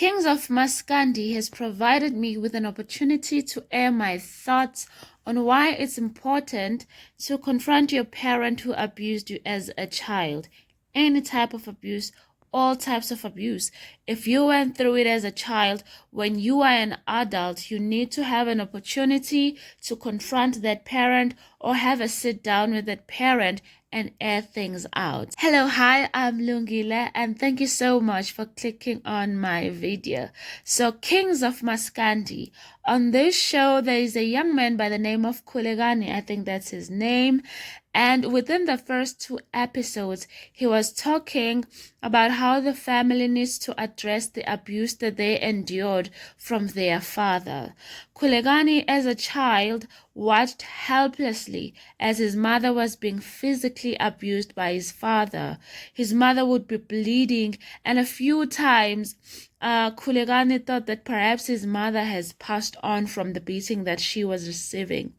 Kings of Maskandi has provided me with an opportunity to air my thoughts on why it's important to confront your parent who abused you as a child. Any type of abuse, all types of abuse. If you went through it as a child, when you are an adult, you need to have an opportunity to confront that parent or have a sit down with that parent and air things out. Hello, hi, I'm Lungile, and thank you so much for clicking on my video. So, Kings of Maskandi. On this show, there is a young man by the name of Kulegani, I think that's his name. And within the first 2 episodes, he was talking about how the family needs to address the abuse that they endured from their father. Kulegani, as a child, watched helplessly as his mother was being physically abused by his father. His mother would be bleeding, and a few times Kulegani thought that perhaps his mother has passed on from the beating that she was receiving.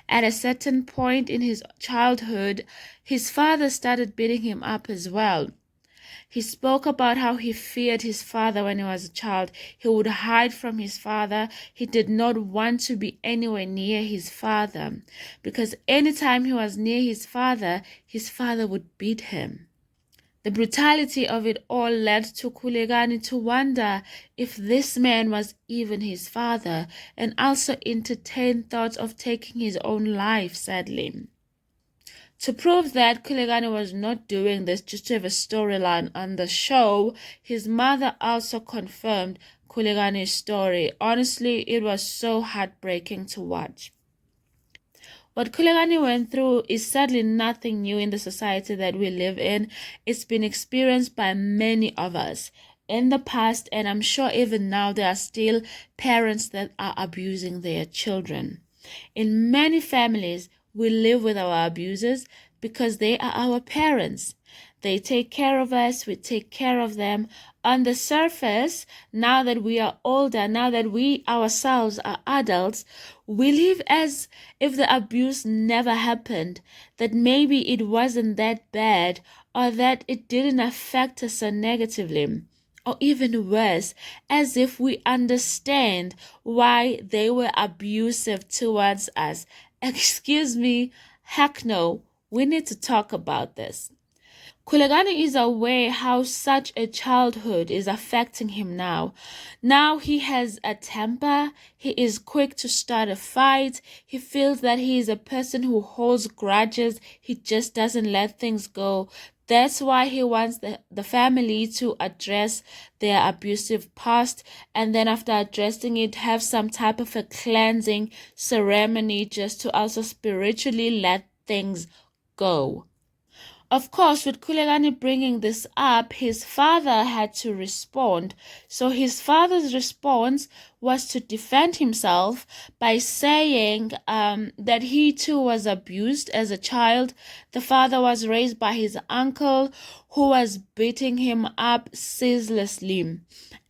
At a certain point in his childhood, his father started beating him up as well. He spoke about how he feared his father when he was a child. He would hide from his father. He did not want to be anywhere near his father because anytime he was near his father would beat him. The brutality of it all led to Kulegani to wonder if this man was even his father and also entertain thoughts of taking his own life, sadly. To prove that Kulegani was not doing this just to have a storyline on the show, his mother also confirmed Kulegani's story. Honestly, it was so heartbreaking to watch. What Kulegani went through is sadly nothing new in the society that we live in. It's been experienced by many of us in the past, and I'm sure even now there are still parents that are abusing their children. In many families, we live with our abusers because they are our parents. They take care of us, we take care of them. On the surface, now that we are older, now that we ourselves are adults, we live as if the abuse never happened, that maybe it wasn't that bad, or that it didn't affect us so negatively. Or even worse, as if we understand why they were abusive towards us. Excuse me, heck no, we need to talk about this. Kulegani is aware how such a childhood is affecting him now. Now he has a temper, he is quick to start a fight, he feels that he is a person who holds grudges, he just doesn't let things go. That's why he wants the family to address their abusive past, and then after addressing it, have some type of a cleansing ceremony just to also spiritually let things go. Of course, with Kulegani bringing this up, his father had to respond. So his father's response was to defend himself by saying that he too was abused as a child. The father was raised by his uncle who was beating him up ceaselessly.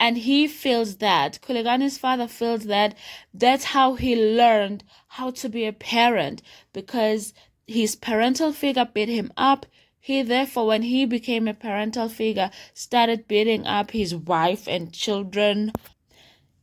And he feels that, Kulegani's father feels that that's how he learned how to be a parent, because his parental figure beat him up. He therefore, when he became a parental figure, started beating up his wife and children.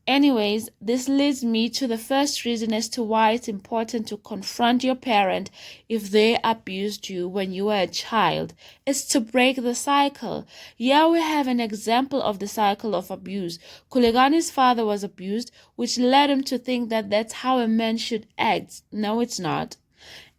Anyways, this leads me to the first reason as to why it's important to confront your parent if they abused you when you were a child. It's to break the cycle. Here we have an example of the cycle of abuse. Kulegani's father was abused, which led him to think that that's how a man should act. No, it's not.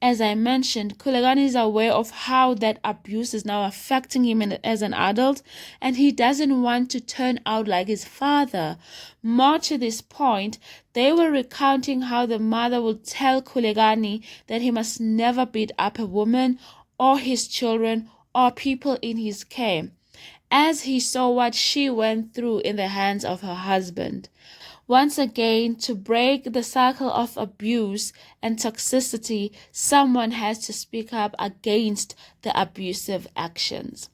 As I mentioned, Kulegani is aware of how that abuse is now affecting him as an adult, and he doesn't want to turn out like his father. More to this point, they were recounting how the mother would tell Kulegani that he must never beat up a woman or his children or people in his care, as he saw what she went through in the hands of her husband. Once again, to break the cycle of abuse and toxicity, someone has to speak up against the abusive actions.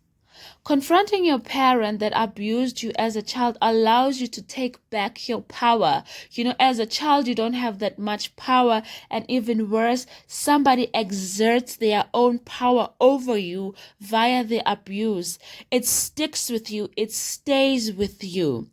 Confronting your parent that abused you as a child allows you to take back your power. As a child, you don't have that much power, and even worse, somebody exerts their own power over you via the abuse. It sticks with you, it stays with you.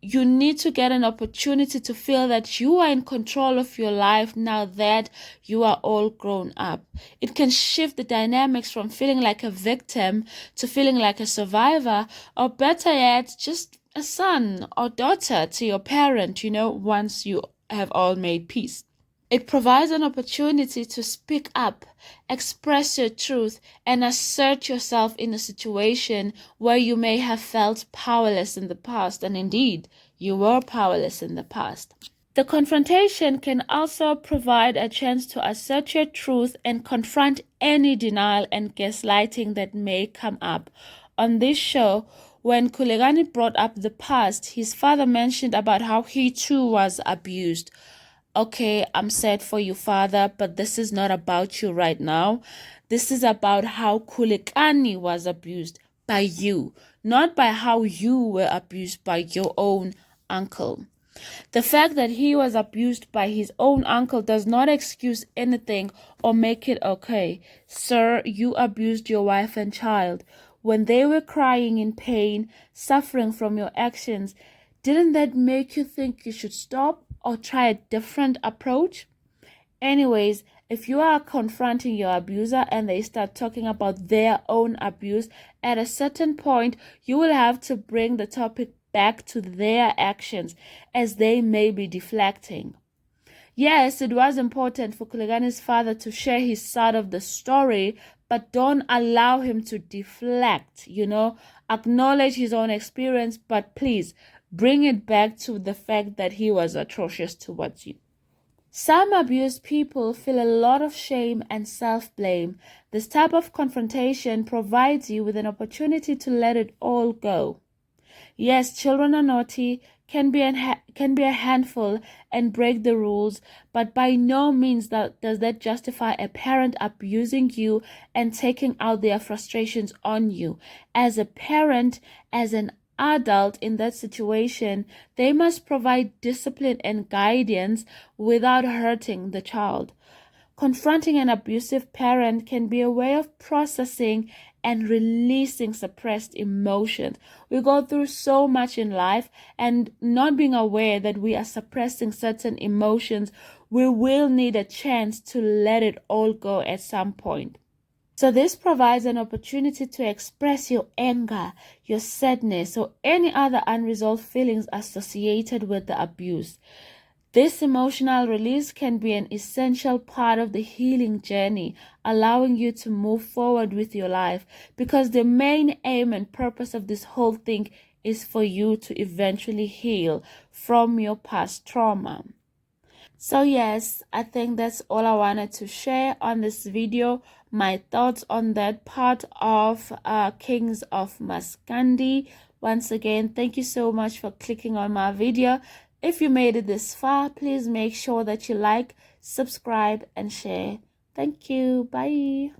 you need to get an opportunity to feel that you are in control of your life now that you are all grown up. It can shift the dynamics from feeling like a victim to feeling like a survivor, or better yet, just a son or daughter to your parent, once you have all made peace. It provides an opportunity to speak up, express your truth, and assert yourself in a situation where you may have felt powerless in the past, and indeed, you were powerless in the past. The confrontation can also provide a chance to assert your truth and confront any denial and gaslighting that may come up. On this show, when Kulegani brought up the past, his father mentioned about how he too was abused. Okay, I'm sad for you, father, but this is not about you right now. This is about how Kulegani was abused by you, not by how you were abused by your own uncle. The fact that he was abused by his own uncle does not excuse anything or make it okay. Sir, you abused your wife and child. When they were crying in pain, suffering from your actions, didn't that make you think you should stop or try a different approach? Anyways, if you are confronting your abuser and they start talking about their own abuse, at a certain point, you will have to bring the topic back to their actions, as they may be deflecting. Yes, it was important for Kulegani's father to share his side of the story, but don't allow him to deflect, Acknowledge his own experience, but please bring it back to the fact that he was atrocious towards you. Some abused people feel a lot of shame and self-blame. This type of confrontation provides you with an opportunity to let it all go. Yes, children are naughty, can be a handful and break the rules, but by no means does that justify a parent abusing you and taking out their frustrations on you. As a parent, as an adult in that situation, they must provide discipline and guidance without hurting the child. Confronting an abusive parent can be a way of processing and releasing suppressed emotions. We go through so much in life, and not being aware that we are suppressing certain emotions, we will need a chance to let it all go at some point. So this provides an opportunity to express your anger, your sadness, or any other unresolved feelings associated with the abuse. This emotional release can be an essential part of the healing journey, allowing you to move forward with your life, because the main aim and purpose of this whole thing is for you to eventually heal from your past trauma. So yes, I think that's all I wanted to share on this video. My thoughts on that part of Kings of Maskandi. Once again, thank you so much for clicking on my video. If you made it this far, please make sure that you like, subscribe, and share. Thank you. Bye.